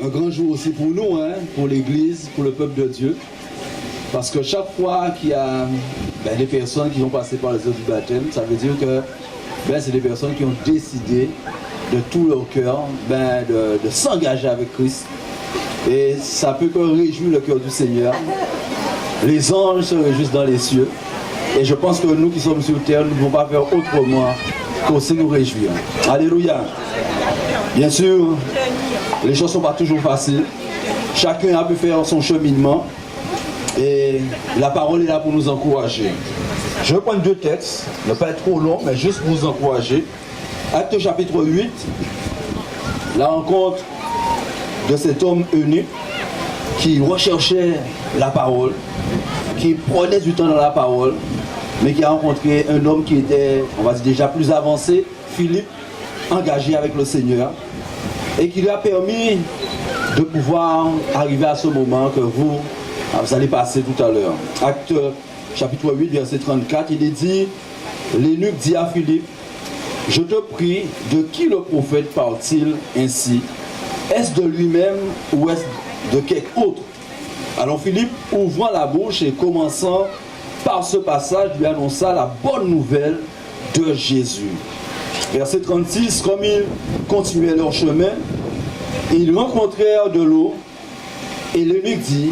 Un grand jour aussi pour nous, pour l'Église, pour le peuple de Dieu. Parce que chaque fois qu'il y a des personnes qui vont passer par les eaux du baptême, ça veut dire que c'est des personnes qui ont décidé de tout leur cœur de s'engager avec Christ. Et ça peut que réjouir le cœur du Seigneur. Les anges se réjouissent dans les cieux. Et je pense que nous qui sommes sur terre, nous ne pouvons pas faire autrement qu'aussi nous réjouir. Alléluia. Bien sûr, les choses ne sont pas toujours faciles. Chacun a pu faire son cheminement. Et la parole est là pour nous encourager. Je vais prendre deux textes, ne pas être trop long, mais juste pour vous encourager. Acte chapitre 8, la rencontre de cet homme eunuque qui recherchait la parole, qui prenait du temps dans la parole, mais qui a rencontré un homme qui était, on va dire, déjà plus avancé, Philippe, engagé avec le Seigneur, et qui lui a permis de pouvoir arriver à ce moment que vous allez passer tout à l'heure. Acte chapitre 8, verset 34, il est dit, l'eunuque dit à Philippe, je te prie, de qui le prophète parle-t-il ainsi? Est-ce de lui-même ou est-ce de quelque autre? Alors Philippe, ouvrant la bouche et commençant par ce passage, lui annonça la bonne nouvelle de Jésus. Verset 36, comme ils continuaient leur chemin, ils rencontrèrent de l'eau et l'eunuque dit,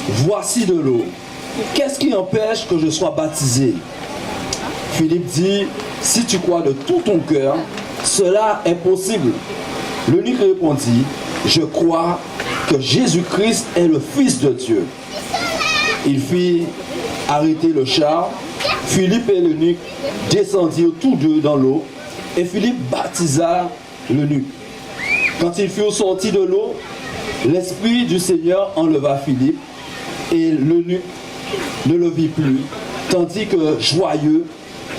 voici de l'eau. Qu'est-ce qui empêche que je sois baptisé? Philippe dit, si tu crois de tout ton cœur, cela est possible. L'eunuque répondit, je crois que Jésus-Christ est le Fils de Dieu. Il fit arrêter le char. Philippe et l'eunuque descendirent tous deux dans l'eau et Philippe baptisa l'eunuque. Quand ils furent sortis de l'eau, l'Esprit du Seigneur enleva Philippe et l'eunuque ne le vit plus, tandis que joyeux,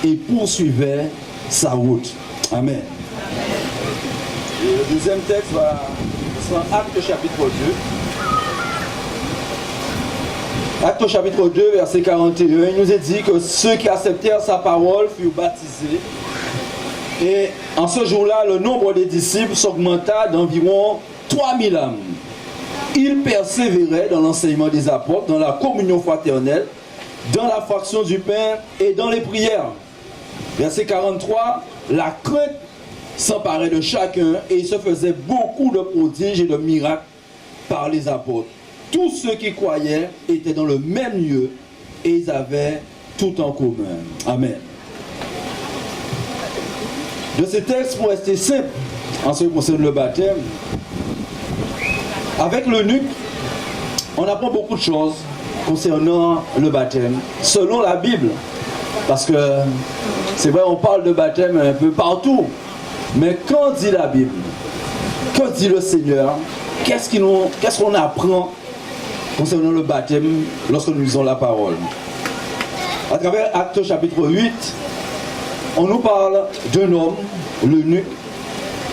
il poursuivait sa route. Amen. Et le deuxième texte sera Acte chapitre 2. Acte chapitre 2, verset 41, il nous est dit que ceux qui acceptèrent sa parole furent baptisés. Et en ce jour-là, le nombre des disciples s'augmenta d'environ 3000 âmes. Ils persévéraient dans l'enseignement des apôtres, dans la communion fraternelle, dans la fraction du pain et dans les prières. Verset 43, la crainte s'emparait de chacun et il se faisait beaucoup de prodiges et de miracles par les apôtres. Tous ceux qui croyaient étaient dans le même lieu et ils avaient tout en commun. Amen. De ces textes, pour rester simple en ce qui concerne le baptême, avec l'eunuque, on apprend beaucoup de choses concernant le baptême, selon la Bible. Parce que c'est vrai, on parle de baptême un peu partout. Mais qu'en dit la Bible? Que dit le Seigneur? Qu'est-ce qu'on apprend concernant le baptême lorsque nous lisons la parole? À travers Acte chapitre 8, on nous parle d'un homme, l'eunuque.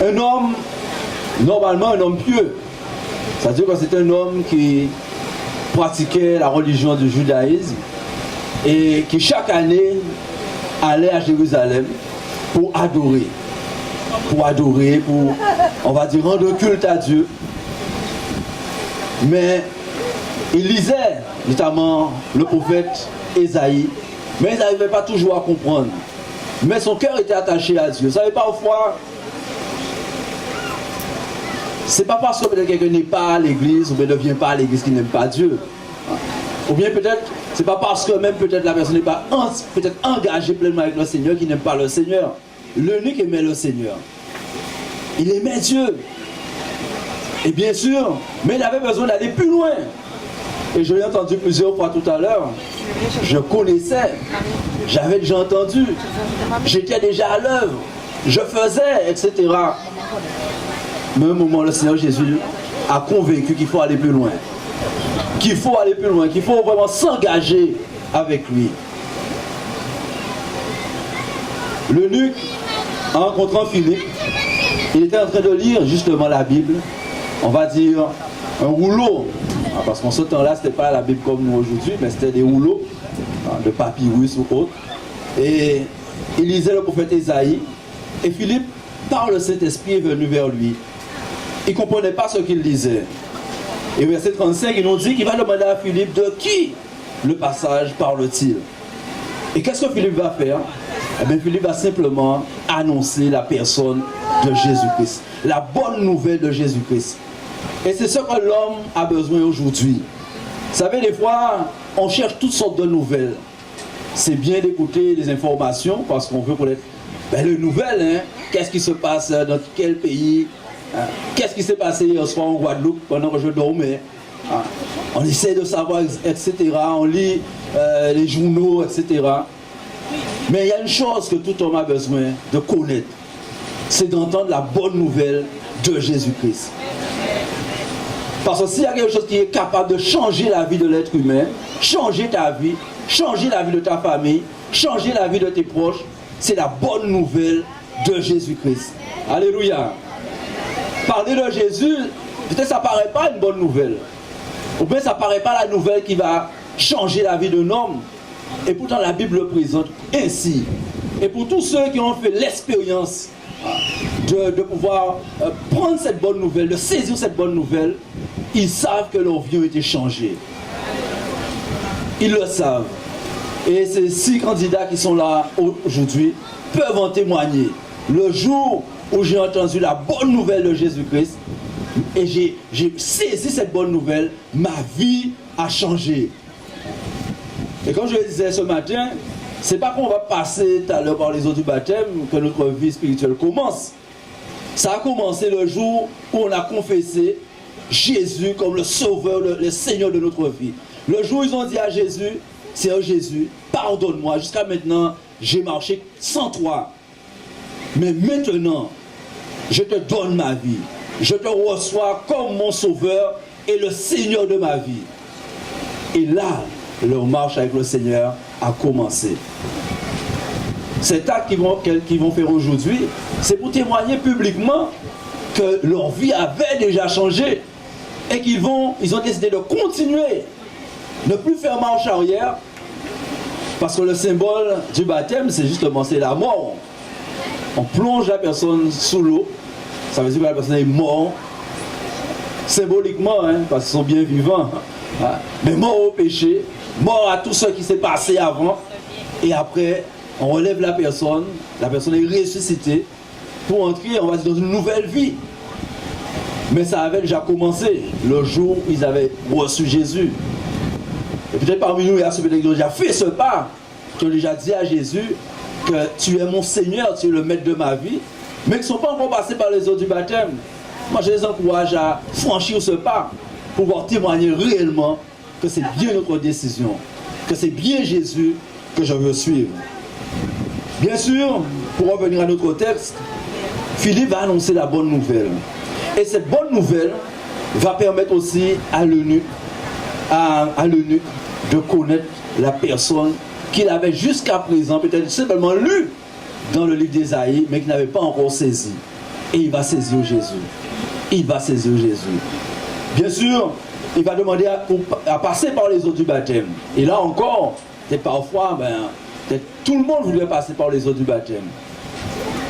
Un homme, normalement un homme pieux. C'est-à-dire que c'est un homme qui pratiquait la religion du judaïsme et qui chaque année allait à Jérusalem pour adorer, pour, on va dire, rendre culte à Dieu. Mais il lisait notamment le prophète Ésaïe, mais il n'arrivait pas toujours à comprendre. Mais son cœur était attaché à Dieu. Vous savez, parfois, c'est pas parce que quelqu'un n'est pas à l'église ou ne vient pas à l'église qu'il n'aime pas Dieu. Ou bien peut-être, c'est pas parce que même peut-être la personne n'est pas peut-être engagée pleinement avec le Seigneur qu'il n'aime pas le Seigneur. L'eunuque aimait le Seigneur. Il aimait Dieu. Et bien sûr, mais il avait besoin d'aller plus loin. Et je l'ai entendu plusieurs fois tout à l'heure. Je connaissais, j'avais déjà entendu, j'étais déjà à l'œuvre, je faisais, etc. Mais à un moment, le Seigneur Jésus a convaincu qu'il faut aller plus loin. Qu'il faut aller plus loin, qu'il faut vraiment s'engager avec lui. L'eunuque, en rencontrant Philippe, il était en train de lire justement la Bible, on va dire un rouleau, parce qu'en ce temps-là, ce n'était pas la Bible comme nous aujourd'hui, mais c'était des rouleaux de papyrus ou autre. Et il lisait le prophète Ésaïe, et Philippe, par le Saint-Esprit, est venu vers lui. Il ne comprenait pas ce qu'il lisait. Et verset 35, il nous dit qu'il va demander à Philippe de qui le passage parle-t-il. Et qu'est-ce que Philippe va faire? Eh bien, Philippe va simplement annoncer la personne de Jésus-Christ. La bonne nouvelle de Jésus-Christ. Et c'est ce que l'homme a besoin aujourd'hui. Vous savez, des fois, on cherche toutes sortes de nouvelles. C'est bien d'écouter les informations parce qu'on veut connaître les nouvelles. Hein? Qu'est-ce qui se passe dans quel pays? Qu'est-ce qui s'est passé hier soir en Guadeloupe pendant que je dormais? On essaie de savoir, etc. On lit les journaux, etc. Mais il y a une chose que tout homme a besoin de connaître. C'est d'entendre la bonne nouvelle de Jésus-Christ. Parce que s'il y a quelque chose qui est capable de changer la vie de l'être humain, changer ta vie, changer la vie de ta famille, changer la vie de tes proches, c'est la bonne nouvelle de Jésus-Christ. Alléluia. Parler de Jésus, peut-être ça ne paraît pas une bonne nouvelle. Ou bien ça ne paraît pas la nouvelle qui va changer la vie d'un homme. Et pourtant la Bible le présente ainsi. Et pour tous ceux qui ont fait l'expérience de pouvoir prendre cette bonne nouvelle, de saisir cette bonne nouvelle, ils savent que leur vie a été changée. Ils le savent. Et ces 6 candidats qui sont là aujourd'hui peuvent en témoigner. Le jour où j'ai entendu la bonne nouvelle de Jésus-Christ et j'ai saisi cette bonne nouvelle, ma vie a changé. Et comme je le disais ce matin, c'est pas qu'on va passer tout à l'heure par les eaux du baptême que notre vie spirituelle commence. Ça a commencé le jour où on a confessé Jésus comme le sauveur, le Seigneur de notre vie. Le jour où ils ont dit à Jésus, Seigneur Jésus, pardonne-moi, jusqu'à maintenant, j'ai marché sans toi. Mais maintenant, je te donne ma vie. Je te reçois comme mon sauveur et le Seigneur de ma vie. Et là, leur marche avec le Seigneur a commencé. Cet acte qu'ils vont faire aujourd'hui, c'est pour témoigner publiquement que leur vie avait déjà changé et qu'ils ont décidé de continuer, ne plus faire marche arrière, parce que le symbole du baptême, c'est justement la mort. On plonge la personne sous l'eau, ça veut dire que la personne est morte, symboliquement, hein, parce qu'ils sont bien vivants, hein, mais mort au péché, mort à tout ce qui s'est passé avant, et après, on relève la personne est ressuscitée, pour entrer, on va dire, dans une nouvelle vie. Mais ça avait déjà commencé le jour où ils avaient reçu Jésus. Et peut-être parmi nous, il y a ceux qui ont déjà fait ce pas, qui ont déjà dit à Jésus que tu es mon Seigneur, tu es le maître de ma vie, mais qui ne sont pas encore passés par les eaux du baptême. Moi, je les encourage à franchir ce pas pour pouvoir témoigner réellement que c'est bien notre décision, que c'est bien Jésus que je veux suivre. Bien sûr, pour revenir à notre texte, Philippe va annoncer la bonne nouvelle. Et cette bonne nouvelle va permettre aussi à l'eunuque de connaître la personne qu'il avait jusqu'à présent peut-être simplement lu dans le livre d'Ésaïe, mais qu'il n'avait pas encore saisi. Et il va saisir Jésus. Il va saisir Jésus. Bien sûr, il va demander à passer par les eaux du baptême. Et là encore, peut-être parfois, peut-être tout le monde voulait passer par les eaux du baptême.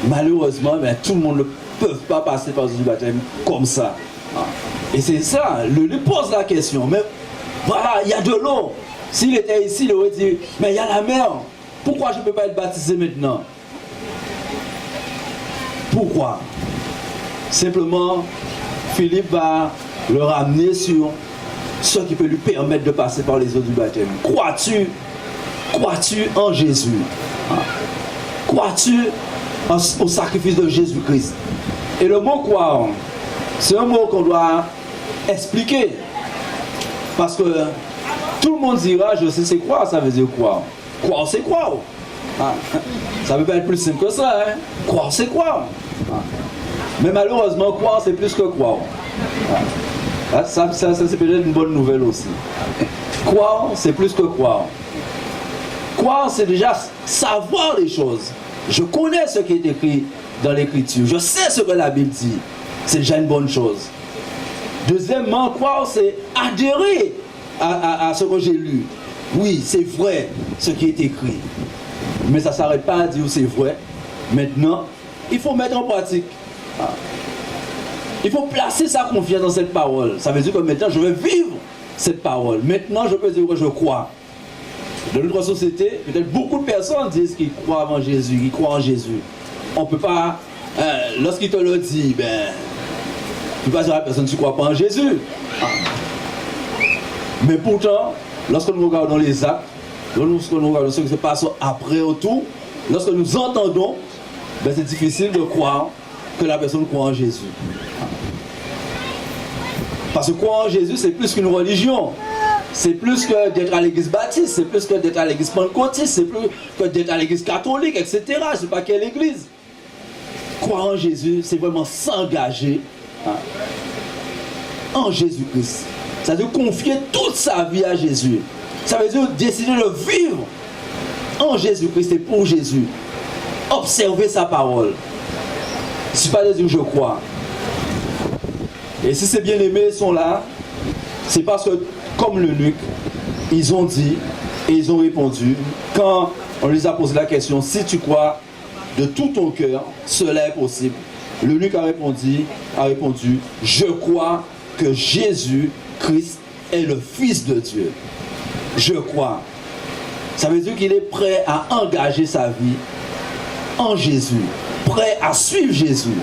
Malheureusement, tout le monde ne peut pas passer par les eaux du baptême comme ça. Et c'est ça, lui pose la question. Mais voilà, il y a de l'eau. S'il était ici, il aurait dit, mais il y a la mer. Pourquoi je ne peux pas être baptisé maintenant? Pourquoi? Simplement, Philippe va le ramener sur ce qui peut lui permettre de passer par les eaux du baptême. Crois-tu en Jésus? Crois-tu au sacrifice de Jésus-Christ? Et le mot croire, c'est un mot qu'on doit expliquer. Parce que tout le monde dira, je sais c'est croire, ça veut dire croire. Croire c'est croire. Ça ne peut pas être plus simple que ça. Hein? Croire c'est croire. Mais malheureusement, croire c'est plus que croire. Ça c'est peut-être une bonne nouvelle aussi. Croire c'est plus que croire. Croire c'est déjà savoir les choses. Je connais ce qui est écrit dans l'écriture. Je sais ce que la Bible dit. C'est déjà une bonne chose. Deuxièmement, croire c'est adhérer à ce que j'ai lu. Oui, c'est vrai ce qui est écrit. Mais ça ne s'arrête pas à dire c'est vrai. Maintenant, il faut mettre en pratique. Il faut placer sa confiance dans cette parole. Ça veut dire que maintenant, je vais vivre cette parole. Maintenant, je peux dire que je crois. Dans notre société, peut-être beaucoup de personnes disent qu'ils croient en Jésus, qu'ils croient en Jésus. On ne peut pas, lorsqu'il te le dit, ben, tu ne peux pas dire à la personne, tu ne crois pas en Jésus. Mais pourtant, lorsque nous regardons les actes, lorsque nous regardons ce qui se passe après autour, lorsque nous entendons, ben, c'est difficile de croire que la personne croit en Jésus. Parce que croire en Jésus, c'est plus qu'une religion. C'est plus que d'être à l'église baptiste, c'est plus que d'être à l'église pentecôtiste, c'est plus que d'être à l'église catholique, etc. Je ne sais pas quelle église. Croire en Jésus, c'est vraiment s'engager en Jésus-Christ. Ça veut dire confier toute sa vie à Jésus. Ça veut dire décider de vivre en Jésus-Christ et pour Jésus. Observer sa parole. Je ne suis pas de dire je crois. Et si ces bien-aimés sont là, c'est parce que, comme l'eunuque, ils ont dit et ils ont répondu, quand on les a posé la question, si tu crois de tout ton cœur, cela est possible. L'eunuque a répondu, je crois que Jésus-Christ est le Fils de Dieu. Je crois. Ça veut dire qu'il est prêt à engager sa vie en Jésus, prêt à suivre Jésus.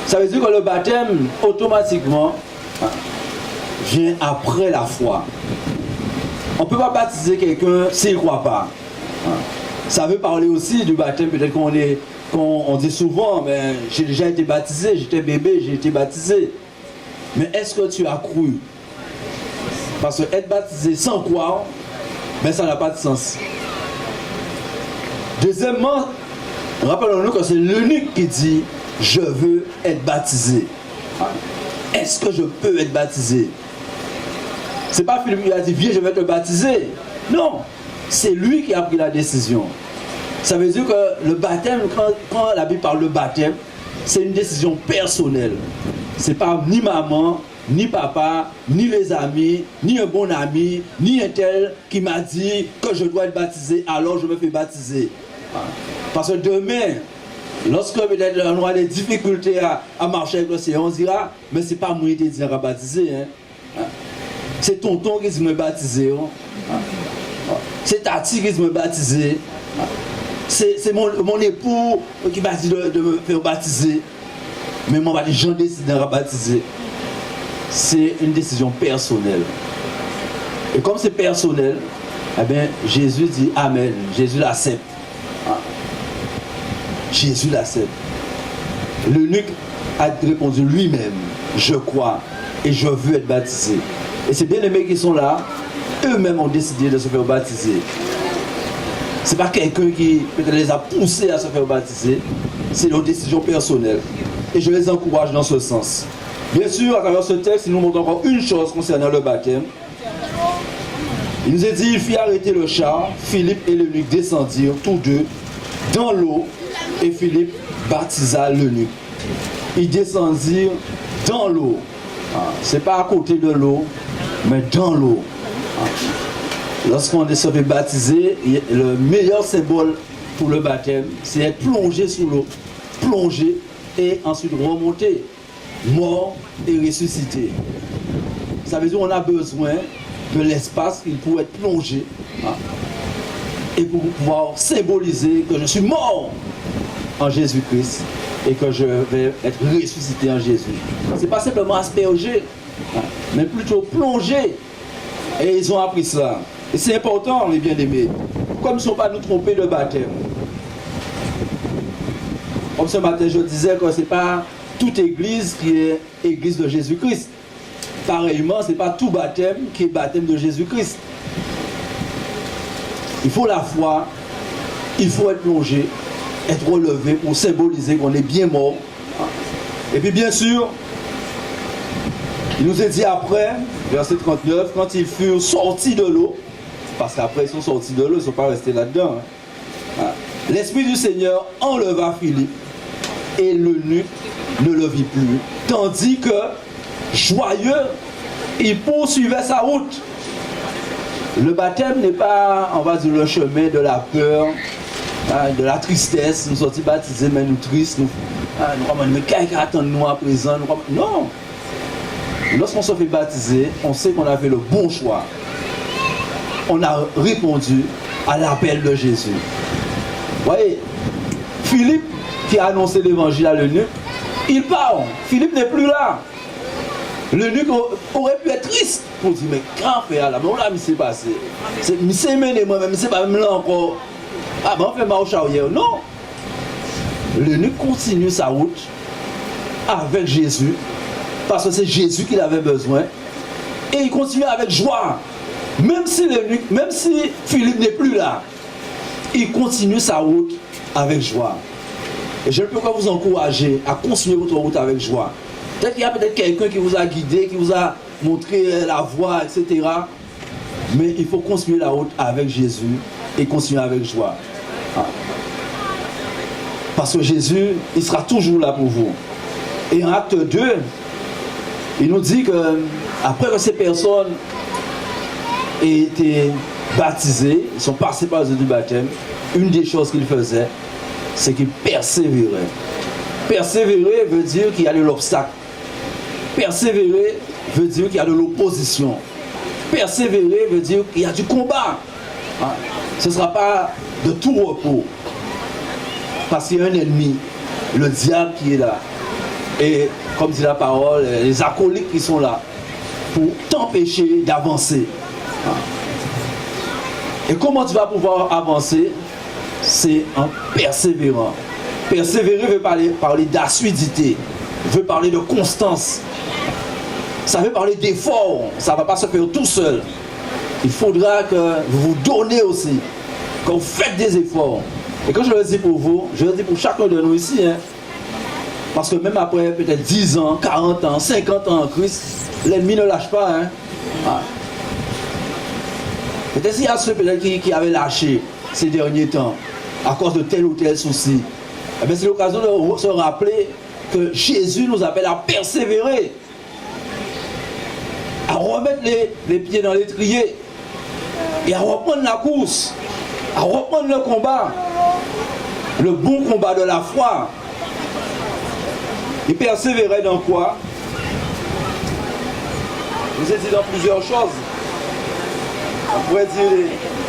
Ça veut dire que le baptême, automatiquement, vient après la foi. On ne peut pas baptiser quelqu'un s'il ne croit pas. Ça veut parler aussi du baptême, peut-être qu'on dit souvent, mais j'ai déjà été baptisé, j'étais bébé, j'ai été baptisé. Mais est-ce que tu as cru? Parce que être baptisé sans croire, ben ça n'a pas de sens. Deuxièmement, rappelons-nous que c'est l'eunuque qui dit « Je veux être baptisé ». Est-ce que je peux être baptisé? C'est pas Philippe qui a dit « Viens, je vais te baptiser ». Non, c'est lui qui a pris la décision. Ça veut dire que le baptême, quand la Bible parle de baptême, c'est une décision personnelle. C'est pas ni maman, ni papa, ni les amis, ni un bon ami, ni un tel qui m'a dit que je dois être baptisé, alors je me fais baptiser. Parce que demain, lorsque peut-être on aura des difficultés à marcher avec le Seigneur, on dira, mais c'est pas moi qui t'ai dit à baptiser. C'est tonton qui me baptiser. C'est Tati qui me baptiser. C'est mon époux qui m'a dit de me faire baptiser. Mais moi, j'en décide de baptiser. C'est une décision personnelle. Et comme c'est personnel, eh bien, Jésus dit Amen. Jésus l'accepte. Jésus l'accepte. L'eunuque a répondu lui-même, je crois et je veux être baptisé. Et ces bien-aimés qui sont là, eux-mêmes ont décidé de se faire baptiser. Ce n'est pas quelqu'un qui peut-être les a poussés à se faire baptiser, c'est leur décision personnelle. Et je les encourage dans ce sens. Bien sûr, à travers ce texte, il nous montre encore une chose concernant le baptême. Il nous est dit, il fit arrêter le char, Philippe et l'eunuque descendirent tous deux dans l'eau, et Philippe baptisa l'eunuque. Ils descendirent dans l'eau. Ce n'est pas à côté de l'eau, mais dans l'eau. Lorsqu'on se fait baptiser, le meilleur symbole pour le baptême, c'est être plongé sous l'eau. Plongé et ensuite remonter. Mort et ressuscité. Ça veut dire qu'on a besoin de l'espace pour être plongé. Et pour pouvoir symboliser que je suis mort en Jésus-Christ et que je vais être ressuscité en Jésus. Ce n'est pas simplement asperger, mais plutôt plonger. Et ils ont appris cela. Et c'est important, les bien-aimés. Comme ils ne sont pas nous tromper de baptême. Comme ce matin, je disais que ce n'est pas toute église qui est église de Jésus-Christ. Pareillement, ce n'est pas tout baptême qui est baptême de Jésus-Christ. Il faut la foi, il faut être plongé, être relevé pour symboliser qu'on est bien mort. Et puis bien sûr, il nous est dit après, verset 39, quand ils furent sortis de l'eau, parce qu'après ils sont sortis de l'eau, ils ne sont pas restés là-dedans. L'Esprit du Seigneur enleva Philippe et l'eunuque ne le vit plus. Tandis que, joyeux, il poursuivait sa route. Le baptême n'est pas, on va dire, le chemin de la peur, de la tristesse. Nous sommes baptisés, mais nous tristes. Mais quelqu'un attend nous à présent. Non. Lorsqu'on se fait baptiser, on sait qu'on a fait le bon choix. On a répondu à l'appel de Jésus. Vous voyez, Philippe qui a annoncé l'évangile à l'eunuque, il part. Philippe n'est plus là. L'eunuque aurait pu être triste pour dire, mais grand frère là, mais on l'a mis c'est passé. C'est mené moi-même, c'est pas même là encore. Ah ben on fait marche arrière. Non. L'eunuque continue sa route avec Jésus, parce que c'est Jésus qu'il avait besoin. Et il continue avec joie. Même si Philippe n'est plus là, il continue sa route avec joie. Et je ne peux pas vous encourager à continuer votre route avec joie. Peut-être qu'il y a quelqu'un qui vous a guidé, qui vous a montré la voie, etc. Mais il faut continuer la route avec Jésus et continuer avec joie. Parce que Jésus, il sera toujours là pour vous. Et en acte 2, il nous dit que après que ces personnes aient été baptisées, ils sont passés par les eaux du baptême, une des choses qu'ils faisaient, c'est qu'ils persévéraient. Persévérer veut dire qu'il y a de l'obstacle. Persévérer veut dire qu'il y a de l'opposition. Persévérer veut dire qu'il y a du combat. Ce ne sera pas de tout repos. Parce qu'il y a un ennemi, le diable qui est là. Et comme dit la parole, les acolytes qui sont là pour t'empêcher d'avancer. Et comment tu vas pouvoir avancer? C'est en persévérant. Persévérer veut parler d'assiduité, veut parler de constance. Ça veut parler d'effort. Ça ne va pas se faire tout seul. Il faudra que vous vous donnez aussi, que vous faites des efforts. Et quand je le dis pour vous, je le dis pour chacun de nous ici, parce que même après peut-être 10 ans, 40 ans, 50 ans en Christ, l'ennemi ne lâche pas. Peut-être qu'il y a ceux qui avaient lâché ces derniers temps à cause de tel ou tel souci. C'est l'occasion de se rappeler que Jésus nous appelle à persévérer, à remettre les pieds dans l'étrier et à reprendre la course, à reprendre le combat, le bon combat de la foi. Il persévérait dans quoi? Je vous ai dit dans plusieurs choses. On pourrait dire,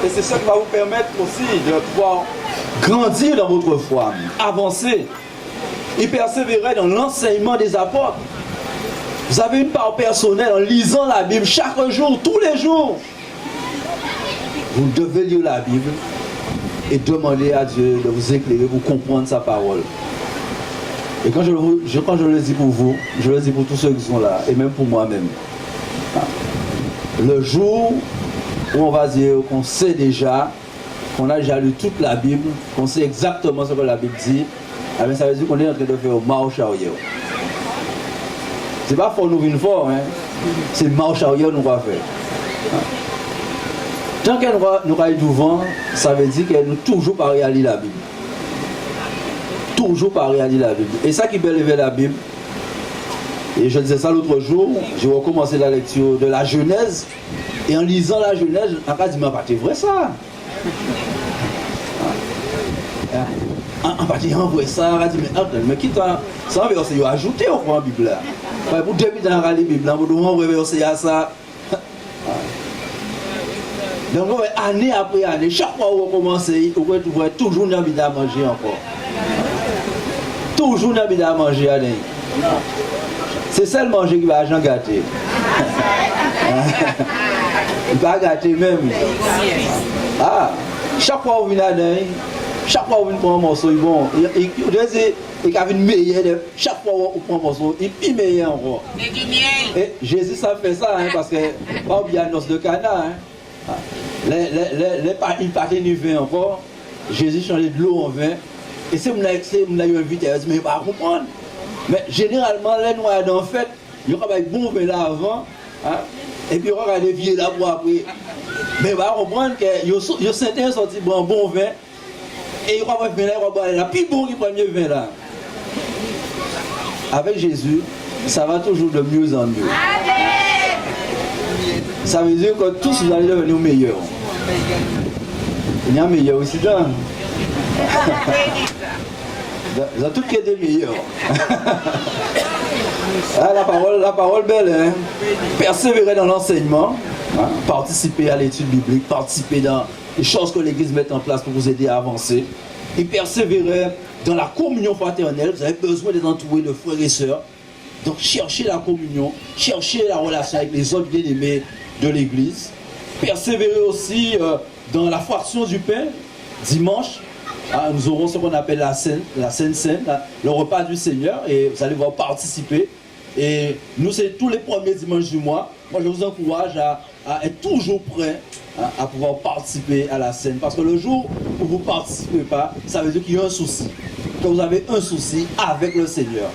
et c'est ça qui va vous permettre aussi de pouvoir grandir dans votre foi, avancer. Il persévérait dans l'enseignement des apôtres. Vous avez une part personnelle en lisant la Bible chaque jour, tous les jours. Vous devez lire la Bible et demander à Dieu de vous éclairer pour comprendre sa parole. Et quand je le dis pour vous, je le dis pour tous ceux qui sont là, et même pour moi-même. Le jour où on va dire qu'on sait déjà, qu'on a déjà lu toute la Bible, qu'on sait exactement ce que la Bible dit, ça veut dire qu'on est en train de faire marche arrière. C'est pas pour nous une fois, c'est marche arrière nous va faire. Tant qu'elle nous va devant, ça veut dire qu'elle nous toujours pas réaliser la Bible. Toujours pas réaliser la Bible. Et ça qui peut lever la Bible, et je disais ça l'autre jour, j'ai recommencé la lecture de la Genèse, et en lisant la Genèse, on va dire, mais c'est vrai ça. On va dire, vrai ça, on va dire, mais qui t'a. Ça, c'est ajouté au coin de la Bible là. Pour depuis dans la Bible, on va verser à ça. Donc, année après année, chaque fois où on commence, on va trouver toujours une envie à manger encore. Toujours une envie à manger. C'est ça le manger qui va agent gâter. Il va gâter même. Chaque fois où on vient à chaque fois où on prend un morceau, bon, il a une meilleure. Chaque fois où on prend un morceau, il est meilleur encore. Et Jésus, ça fait ça, parce que pas bien noce de Cana. Il partait du vin encore. Jésus changeait de l'eau en vin. Et c'est mon invité, mais il va comprendre. Mais généralement, les noirs en fait, il y aura un bon vin là avant, et puis il y aura des vieux là pour après. Mais il va comprendre que il y a certains sortis un bon vin, et il y aura un vin là, il va boire la plus bon qui prend mieux vin là. Avec Jésus, ça va toujours de mieux en mieux. Ça veut dire que tous vous allez devenir meilleurs. Il y a un meilleur aussi là. Ils ont tout qui est meilleur. Ah, la parole belle, hein? Persévérer dans l'enseignement, hein? Participer à l'étude biblique, participer dans les choses que l'Église met en place pour vous aider à avancer. Et persévérer dans la communion fraternelle. Vous avez besoin d'être entouré de frères et sœurs. Donc cherchez la communion, cherchez la relation avec les autres bien-aimés de l'Église. Persévérer aussi dans la fraction du pain. Dimanche, nous aurons ce qu'on appelle la Sainte Seine, le repas du Seigneur, et vous allez voir participer. Et nous, c'est tous les premiers dimanches du mois. Moi, je vous encourage à être toujours prêt à pouvoir participer à la scène. Parce que le jour où vous ne participez pas, ça veut dire qu'il y a un souci. Que vous avez un souci avec le Seigneur.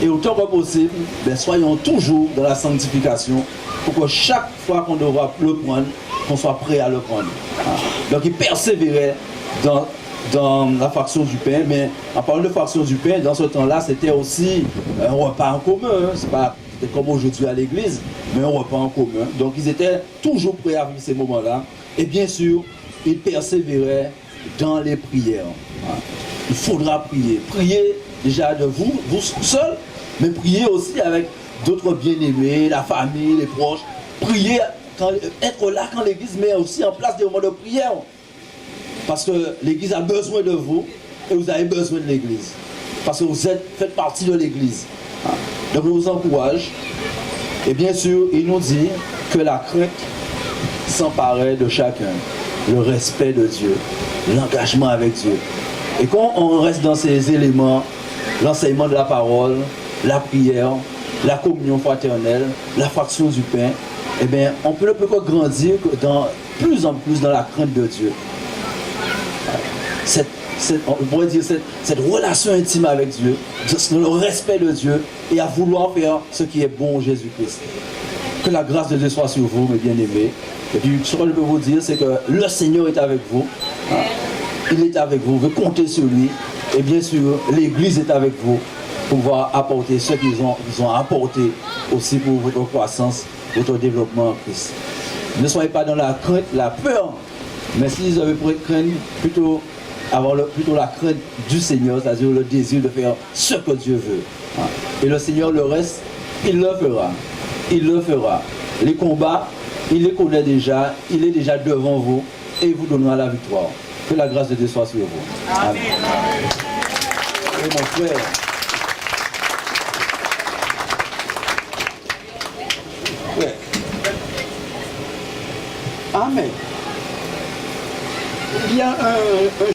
Et autant que possible, soyons toujours dans la sanctification pour que chaque fois qu'on devra le prendre, qu'on soit prêt à le prendre. Donc, il persévérait dans la fraction du pain, mais en parlant de fraction du pain, dans ce temps-là, c'était aussi un repas en commun. C'est pas comme aujourd'hui à l'église, mais un repas en commun. Donc ils étaient toujours prêts à vivre ces moments-là. Et bien sûr, ils persévéraient dans les prières. Il faudra prier. Prier déjà de vous seuls, mais prier aussi avec d'autres bien-aimés, la famille, les proches. Prier, être là quand l'église met aussi en place des moments de prière. Parce que l'église a besoin de vous et vous avez besoin de l'église. Parce que vous faites partie de l'église. Donc je vous encourage. Et bien sûr, il nous dit que la crainte s'emparait de chacun. Le respect de Dieu, l'engagement avec Dieu. Et quand on reste dans ces éléments, l'enseignement de la parole, la prière, la communion fraternelle, la fraction du pain, eh bien, on peut ne peut que grandir plus en plus dans la crainte de Dieu. On pourrait dire cette relation intime avec Dieu, le respect de Dieu et à vouloir faire ce qui est bon au Jésus-Christ. Que la grâce de Dieu soit sur vous, mes bien-aimés. Et puis, ce que je peux vous dire, c'est que le Seigneur est avec vous. Il est avec vous, vous comptez sur lui. Et bien sûr, l'Église est avec vous pour pouvoir apporter ce qu'ils ont apporté aussi pour votre croissance, votre développement en Christ. Ne soyez pas dans la crainte, la peur, mais si vous avez crainte, plutôt avoir plutôt la crainte du Seigneur, c'est-à-dire le désir de faire ce que Dieu veut. Et le Seigneur, le reste, il le fera. Il le fera. Les combats, il les connaît déjà, il est déjà devant vous et il vous donnera la victoire. Que la grâce de Dieu soit sur vous. Amen. Et mon frère, ouais. Amen. Il y a un